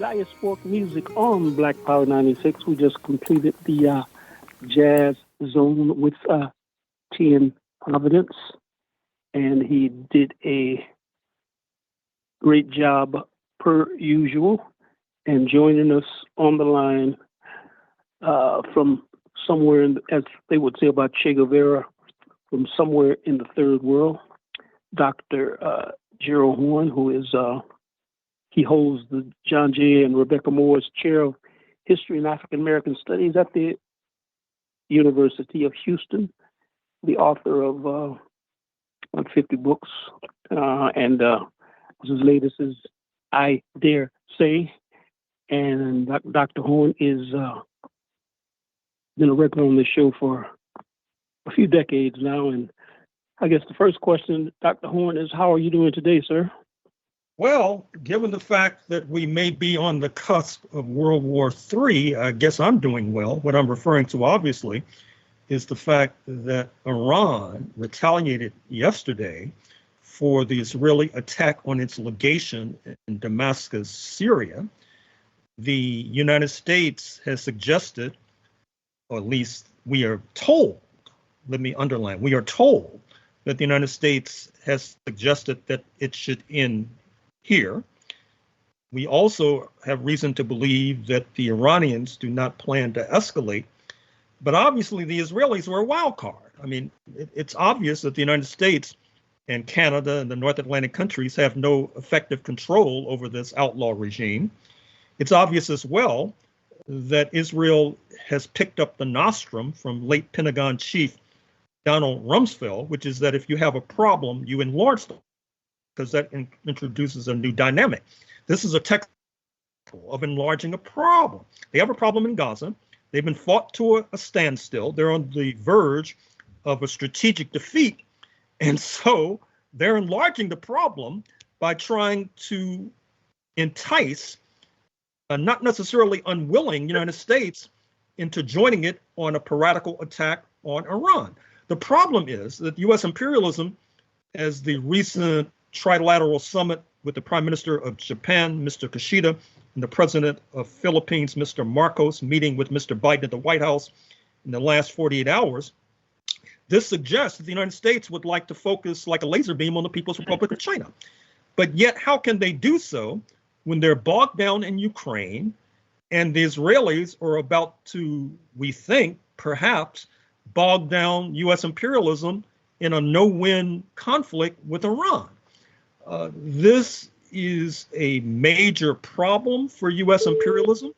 Diasporic music on Black Power 96. We just completed the jazz zone with T.N. Providence, and he did a great job per usual. And joining us on the line from somewhere, as they would say about Che Guevara, from somewhere in the third world, Dr. Gerald Horne, who is he holds the John J. and Rebecca Moore's Chair of History and African American Studies at the University of Houston, the author of about 50 books, and his latest is I Dare Say. And Dr. Horne is been a regular on the show for a few decades now. And I guess the first question, Dr. Horne, is how are you doing today, sir? Well, given the fact that we may be on the cusp of World War III, I guess I'm doing well. What I'm referring to, obviously, is the fact that Iran retaliated yesterday for the Israeli attack on its legation in Damascus, Syria. The United States has suggested, or at least we are told, let me underline, we are told that the United States has suggested that it should end here. We also have reason to believe that the Iranians do not plan to escalate, but obviously the Israelis were a wild card. I mean, it's obvious that the United States and Canada and the North Atlantic countries have no effective control over this outlaw regime. It's obvious as well that Israel has picked up the nostrum from late Pentagon chief Donald Rumsfeld, which is that if you have a problem, you enlarge them, because that introduces a new dynamic. This is a technical of enlarging a problem. They have a problem in Gaza. They've been fought to a standstill. They're on the verge of a strategic defeat. And so they're enlarging the problem by trying to entice a not necessarily unwilling United States into joining it on a piratical attack on Iran. The problem is that U.S. imperialism, as the recent trilateral summit with the Prime Minister of Japan, Mr. Kishida, and the President of Philippines, Mr. Marcos, meeting with Mr. Biden at the White House in the last 48 hours, this suggests that the United States would like to focus like a laser beam on the People's Republic of China. But yet, how can they do so when they're bogged down in Ukraine and the Israelis are about to, we think, perhaps bog down U.S. imperialism in a no-win conflict with Iran? This is a major problem for U.S. imperialism,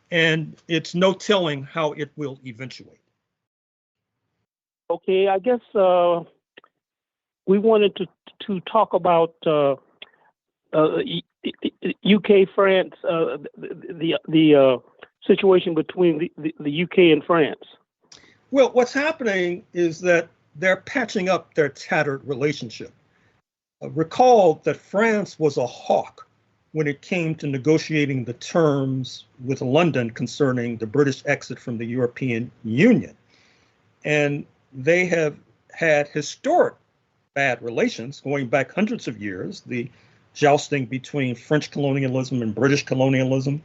and it's no telling how it will eventuate. Okay, I guess we wanted to talk about UK, France, the situation between the UK and France. Well, what's happening is that they're patching up their tattered relationship. Recall that France was a hawk when it came to negotiating the terms with London concerning the British exit from the European Union. And they have had historic bad relations going back hundreds of years, the jousting between French colonialism and British colonialism.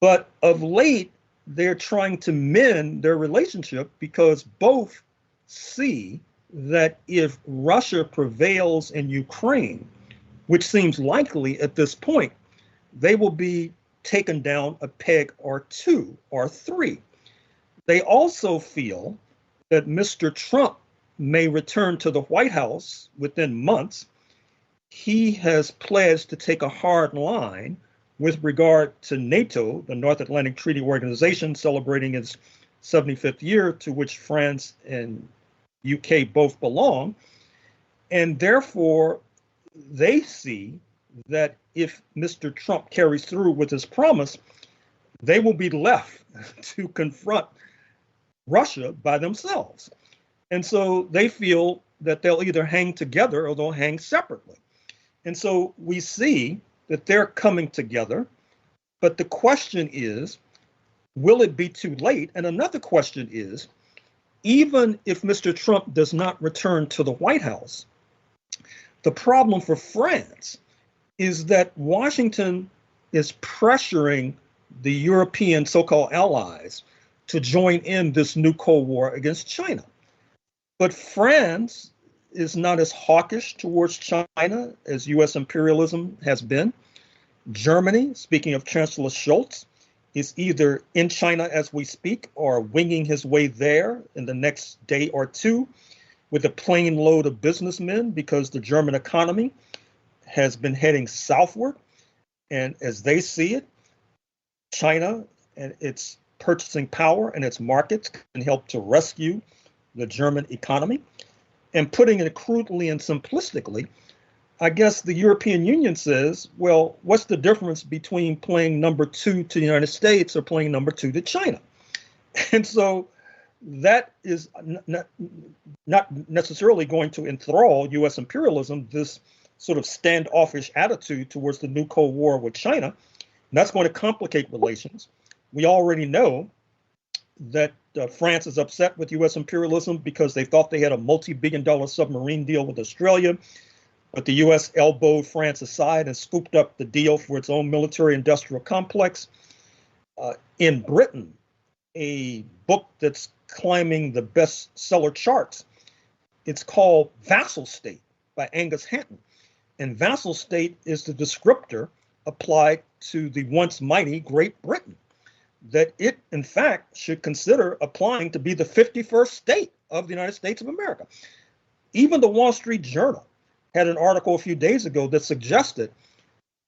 But of late, they're trying to mend their relationship because both see that if Russia prevails in Ukraine, which seems likely at this point, they will be taken down a peg or two or three. They also feel that Mr. Trump may return to the White House within months. He has pledged to take a hard line with regard to NATO, the North Atlantic Treaty Organization, celebrating its 75th year, to which France and UK both belong. And therefore, they see that if Mr. Trump carries through with his promise, they will be left to confront Russia by themselves. And so they feel that they'll either hang together or they'll hang separately. And so we see that they're coming together. But the question is, will it be too late? And another question is, even if Mr. Trump does not return to the White House, the problem for France is that Washington is pressuring the European so-called allies to join in this new Cold War against China. But France is not as hawkish towards China as U.S. imperialism has been. Germany, speaking of Chancellor Scholz, is either in China as we speak or winging his way there in the next day or two with a plane load of businessmen because the German economy has been heading southward. And as they see it, China and its purchasing power and its markets can help to rescue the German economy. And putting it crudely and simplistically, I guess the European Union says, well, what's the difference between playing number two to the United States or playing number two to China? And so that is not necessarily going to enthrall U.S. imperialism, this sort of standoffish attitude towards the new Cold War with China. And that's going to complicate relations. We already know that France is upset with U.S. imperialism because they thought they had a multi-billion-dollar submarine deal with Australia, but the U.S. elbowed France aside and scooped up the deal for its own military-industrial complex. In Britain, a book that's climbing the bestseller charts, it's called Vassal State by Angus Hanton. And vassal state is the descriptor applied to the once mighty Great Britain, that it, in fact, should consider applying to be the 51st state of the United States of America. Even the Wall Street Journal had an article a few days ago that suggested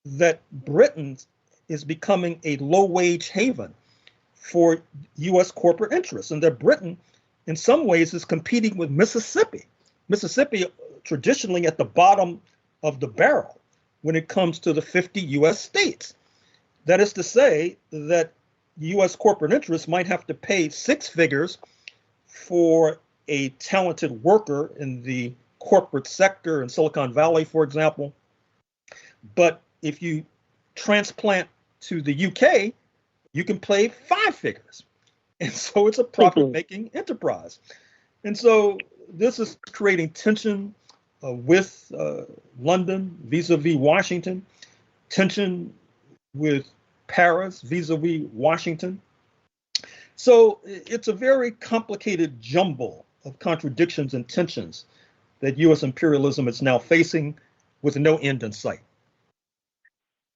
that Britain is becoming a low-wage haven for U.S. corporate interests, and that Britain, in some ways, is competing with Mississippi. Mississippi, traditionally at the bottom of the barrel when it comes to the 50 U.S. states. That is to say that U.S. corporate interests might have to pay six figures for a talented worker in the corporate sector in Silicon Valley, for example. But if you transplant to the UK, you can pay five figures. And so it's a profit-making enterprise. And so this is creating tension with London vis-a-vis Washington, tension with Paris vis-a-vis Washington. So it's a very complicated jumble of contradictions and tensions that U.S. imperialism is now facing with no end in sight.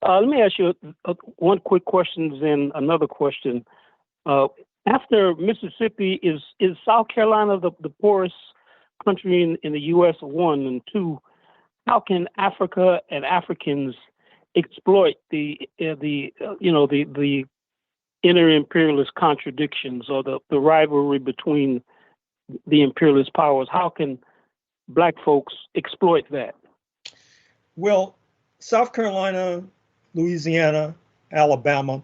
Let me ask you one quick question, then another question. After Mississippi, is South Carolina the poorest country in the U.S., one? And two, how can Africa and Africans exploit the inner imperialist contradictions or the rivalry between the imperialist powers? How can Black folks exploit that? Well, South Carolina, Louisiana, Alabama,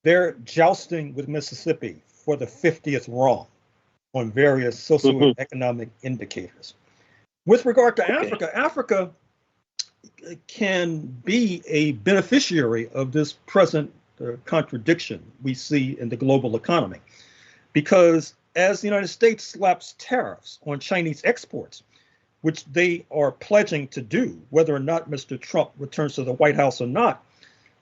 they're jousting with Mississippi for the 50th rung on various socioeconomic indicators. With regard to Africa, Africa can be a beneficiary of this present contradiction we see in the global economy, because as the United States slaps tariffs on Chinese exports, which they are pledging to do, whether or not Mr. Trump returns to the White House or not,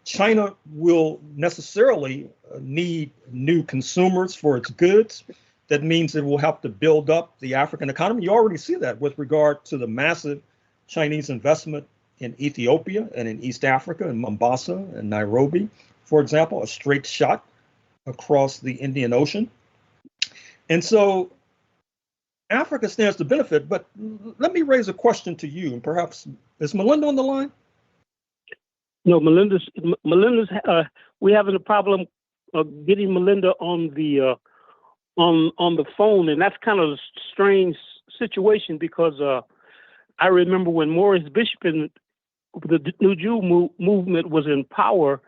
China will necessarily need new consumers for its goods. That means it will have to build up the African economy. You already see that with regard to the massive Chinese investment in Ethiopia and in East Africa, in Mombasa and Nairobi, for example, a straight shot across the Indian Ocean. And so Africa stands to benefit, but let me raise a question to you, and perhaps, is Melinda on the line? No, Melinda's we're having a problem getting Melinda on the phone, and that's kind of a strange situation because I remember when Maurice Bishop and the New Jew movement was in power,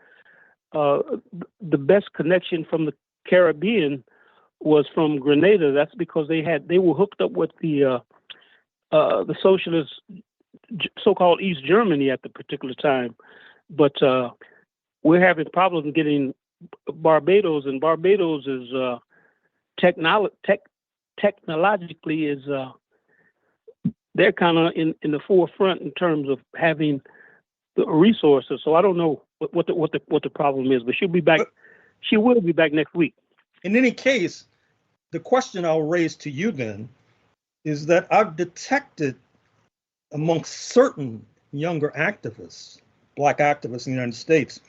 the best connection from the Caribbean was from Grenada. That's because they were hooked up with the socialist, so-called East Germany at the particular time. But we're having problems getting Barbados, and Barbados is technologically is they're kind of in the forefront in terms of having the resources. So I don't know what the problem is. But she'll be back. She will be back next week. In any case, the question I'll raise to you then is that I've detected amongst certain younger activists, Black activists in the United States,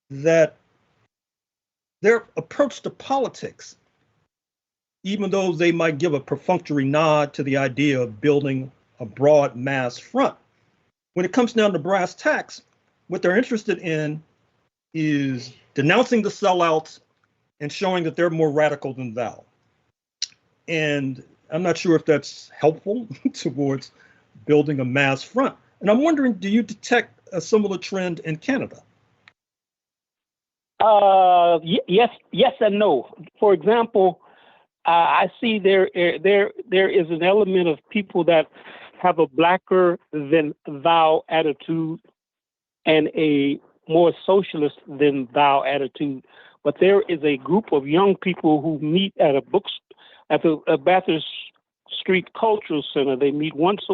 that their approach to politics, even though they might give a perfunctory nod to the idea of building a broad mass front, when it comes down to brass tacks, what they're interested in is denouncing the sellouts and showing that they're more radical than thou. And I'm not sure if that's helpful towards building a mass front. And I'm wondering, do you detect a similar trend in Canada? Yes and no. For example, I see there is an element of people that have a blacker than thou attitude and a more socialist than thou attitude. But there is a group of young people who meet at the Bathurst Street Cultural Center. They meet once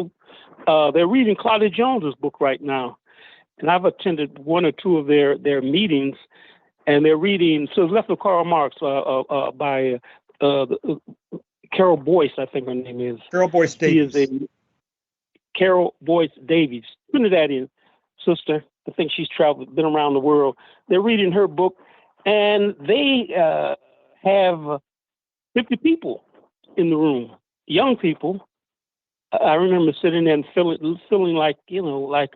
they're reading Claudia Jones's book right now, and I've attended one or two of their meetings, and they're reading. So it's left of Karl Marx by Carol Boyce, I think her name is. Carol Boyce Davies. She is Carol Boyce Davies, Trinidadian sister. I think she's been around the world. They're reading her book, and they have 50 people in the room, young people. I remember sitting there and feeling like, like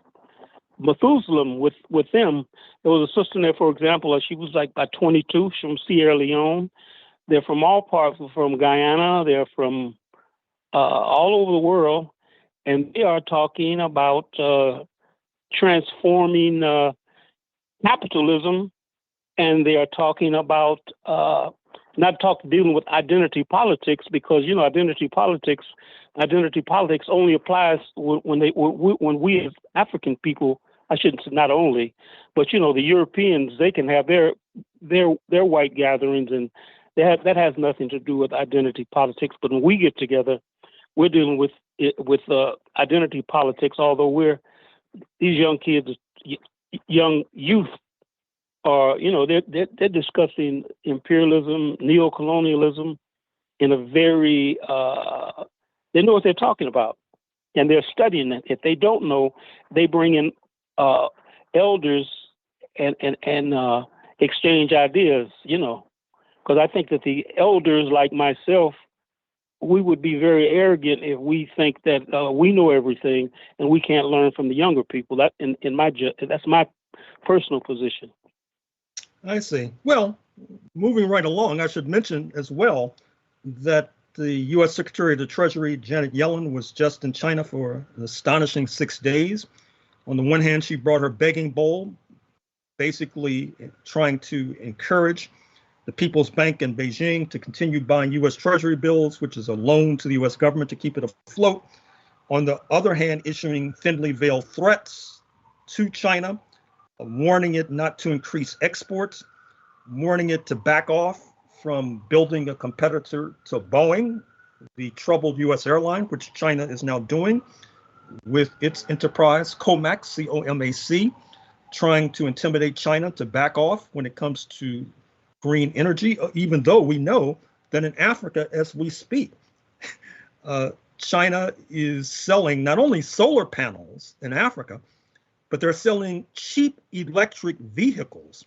Methuselah with them. There was a sister there, for example, she was like about 22. She's from Sierra Leone. They're from all parts, from Guyana. They're from all over the world. And they are talking about transforming capitalism. And they are talking about dealing with identity politics, because, identity politics only applies when we as African people, I shouldn't say not only, but the Europeans, they can have their white gatherings, and that has nothing to do with identity politics. But when we get together, we're dealing with identity politics. Although these young kids, young youth, are they're discussing imperialism, neocolonialism in a very they know what they're talking about, and they're studying it. If they don't know, they bring in elders and exchange ideas, because I think that the elders like myself, we would be very arrogant if we think that we know everything and we can't learn from the younger people. That's my personal position. I see. Well, moving right along, I should mention as well that the U.S. Secretary of the Treasury, Janet Yellen, was just in China for an astonishing 6 days. On the one hand, she brought her begging bowl, basically trying to encourage the People's Bank in Beijing to continue buying U.S. Treasury bills, which is a loan to the U.S. government to keep it afloat. On the other hand, issuing thinly veiled threats to China, warning it not to increase exports, warning it to back off from building a competitor to Boeing, the troubled U.S. airline, which China is now doing with its enterprise, COMAC, C-O-M-A-C, trying to intimidate China to back off when it comes to green energy, even though we know that in Africa, as we speak, China is selling not only solar panels in Africa, but they're selling cheap electric vehicles,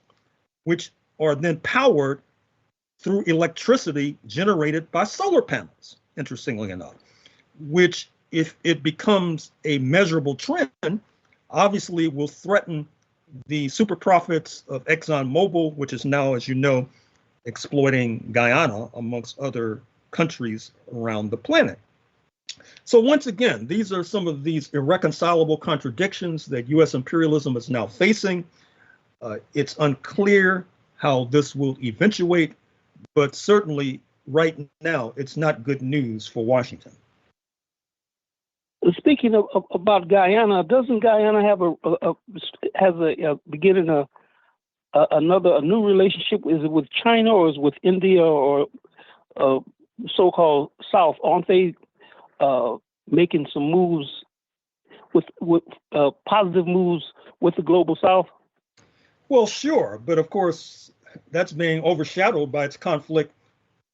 which are then powered through electricity generated by solar panels, interestingly enough, which, if it becomes a measurable trend, obviously will threaten the super profits of ExxonMobil, which is now, as you know, exploiting Guyana amongst other countries around the planet. So once again, these are some of these irreconcilable contradictions that U.S. imperialism is now facing. It's unclear how this will eventuate, but certainly right now, it's not good news for Washington. Speaking about Guyana, doesn't Guyana have a new relationship? Is it with China or is it with India or so-called South? Aren't they making some moves with positive moves with the global South? Well, sure, but of course, that's being overshadowed by its conflict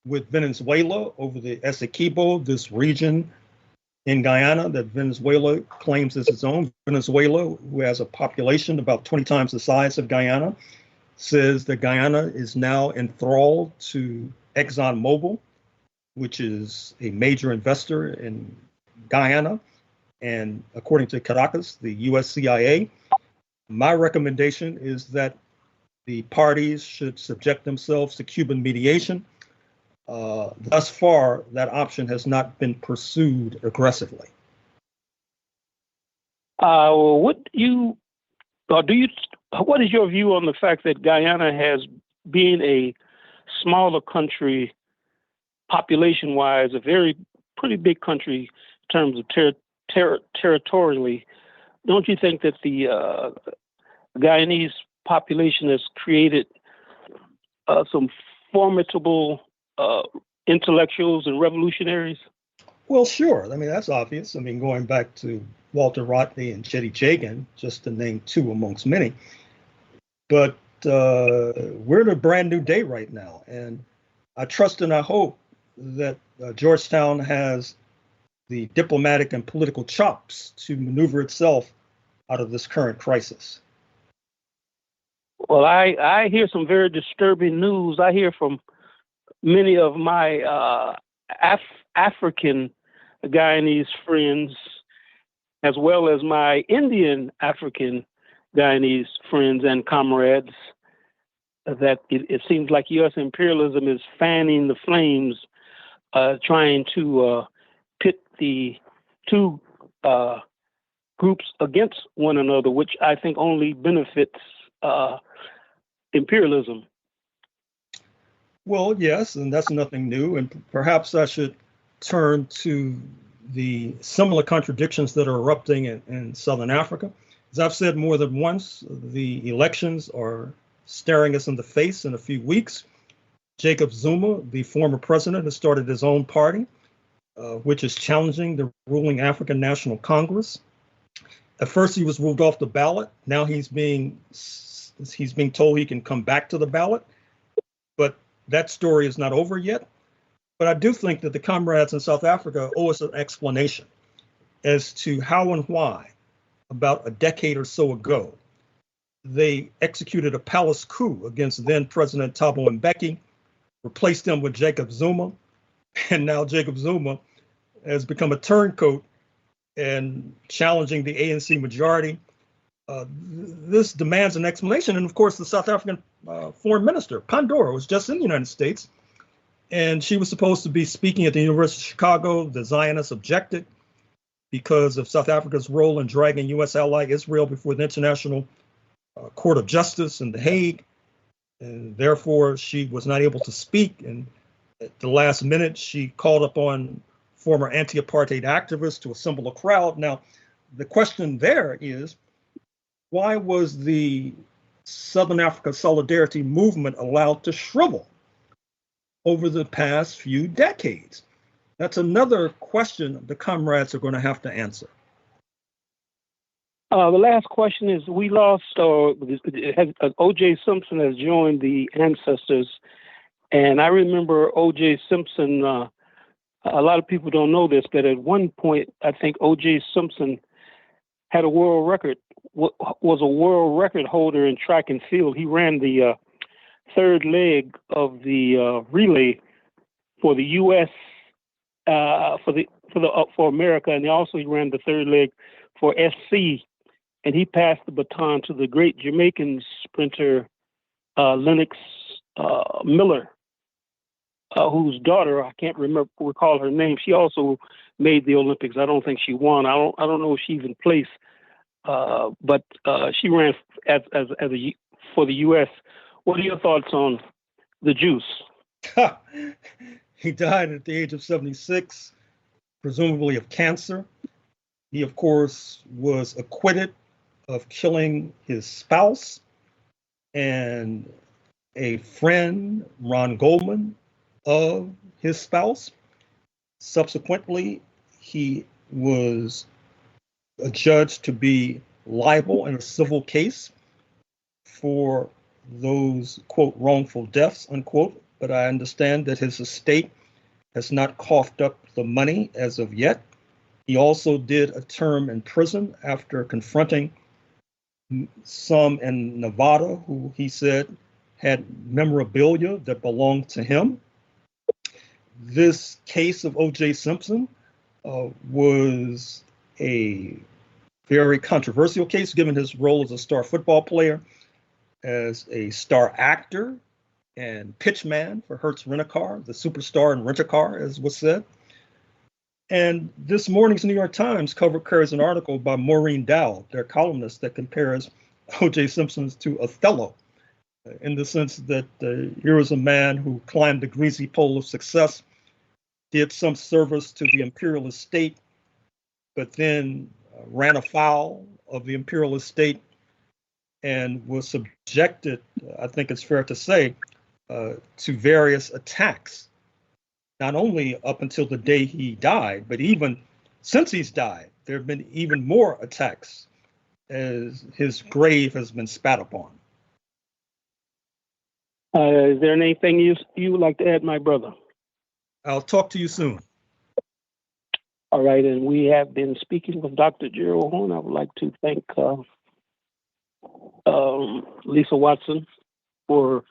with Venezuela over the Essequibo, this region in Guyana that Venezuela claims as its own. Venezuela, who has a population about 20 times the size of Guyana, says that Guyana is now enthralled to ExxonMobil, which is a major investor in Guyana. And according to Caracas, the US CIA, my recommendation is that the parties should subject themselves to Cuban mediation. Thus far, that option has not been pursued aggressively. What is your view on the fact that Guyana has, being a smaller country population-wise, a pretty big country in terms of territorially? Don't you think that the Guyanese population has created some formidable intellectuals and revolutionaries? Well, sure. I mean, that's obvious. I mean, going back to Walter Rodney and Chetty Jagan, just to name two amongst many. But we're in a brand new day right now. And I trust and I hope that Georgetown has the diplomatic and political chops to maneuver itself out of this current crisis. Well, I hear some very disturbing news. I hear from many of my African Guyanese friends, as well as my Indian African Guyanese friends and comrades, that it seems like U.S. imperialism is fanning the flames, trying to pit the two groups against one another, which I think only benefits imperialism. Well, yes, and that's nothing new. And perhaps I should turn to the similar contradictions that are erupting in Southern Africa. As I've said more than once, the elections are staring us in the face in a few weeks. Jacob Zuma, the former president, has started his own party, which is challenging the ruling African National Congress. At first, he was ruled off the ballot. Now he's being told he can come back to the ballot. But that story is not over yet. But I do think that the comrades in South Africa owe us an explanation as to how and why, about a decade or so ago, they executed a palace coup against then President Thabo Mbeki, replaced him with Jacob Zuma, and now Jacob Zuma has become a turncoat and challenging the ANC majority. This demands an explanation. And of course, the South African foreign minister, Pandora, was just in the United States. And she was supposed to be speaking at the University of Chicago. The Zionists objected because of South Africa's role in dragging U.S. ally Israel before the International Court of Justice in The Hague. And therefore, she was not able to speak. And at the last minute, she called upon former anti-apartheid activists to assemble a crowd. Now, the question there is, why was the Southern Africa Solidarity movement allowed to shrivel over the past few decades? That's another question the comrades are going to have to answer. The last question is, we lost, OJ Simpson has joined the ancestors. And I remember OJ Simpson, a lot of people don't know this, but at one point, I think OJ Simpson had a world record, was a world record holder in track and field. He ran the third leg of the relay for the U.S. For America, and he ran the third leg for SC, and he passed the baton to the great Jamaican sprinter Lennox Miller, whose daughter, I can't recall her name. She also made the Olympics. I don't think she won. I don't know if she even placed, but she ran for the U.S. What are your thoughts on the Juice? He died at the age of 76, presumably of cancer. He, of course, was acquitted of killing his spouse and a friend, Ron Goldman, of his spouse. Subsequently, he was adjudged to be liable in a civil case for those, quote, wrongful deaths, unquote, but I understand that his estate has not coughed up the money as of yet. He also did a term in prison after confronting some in Nevada who he said had memorabilia that belonged to him. This case of OJ Simpson was a very controversial case given his role as a star football player, as a star actor and pitchman for Hertz Rent-A-Car, the superstar in Rent-A-Car, as was said. And this morning's New York Times carries an article by Maureen Dowd, their columnist, that compares O.J. Simpson to Othello, in the sense that here was a man who climbed the greasy pole of success, did some service to the imperial estate, but then ran afoul of the imperial estate and was subjected, I think it's fair to say, to various attacks, not only up until the day he died, but even since he's died, there have been even more attacks as his grave has been spat upon. Is there anything you would like to add, my brother? I'll talk to you soon. All right, and we have been speaking with Dr. Gerald Horne. I would like to thank Lisa Watson for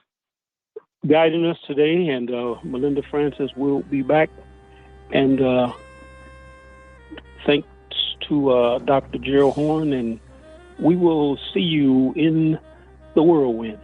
guiding us today, and Melinda Francis will be back. And thanks to Dr. Gerald Horne, and we will see you in the whirlwind.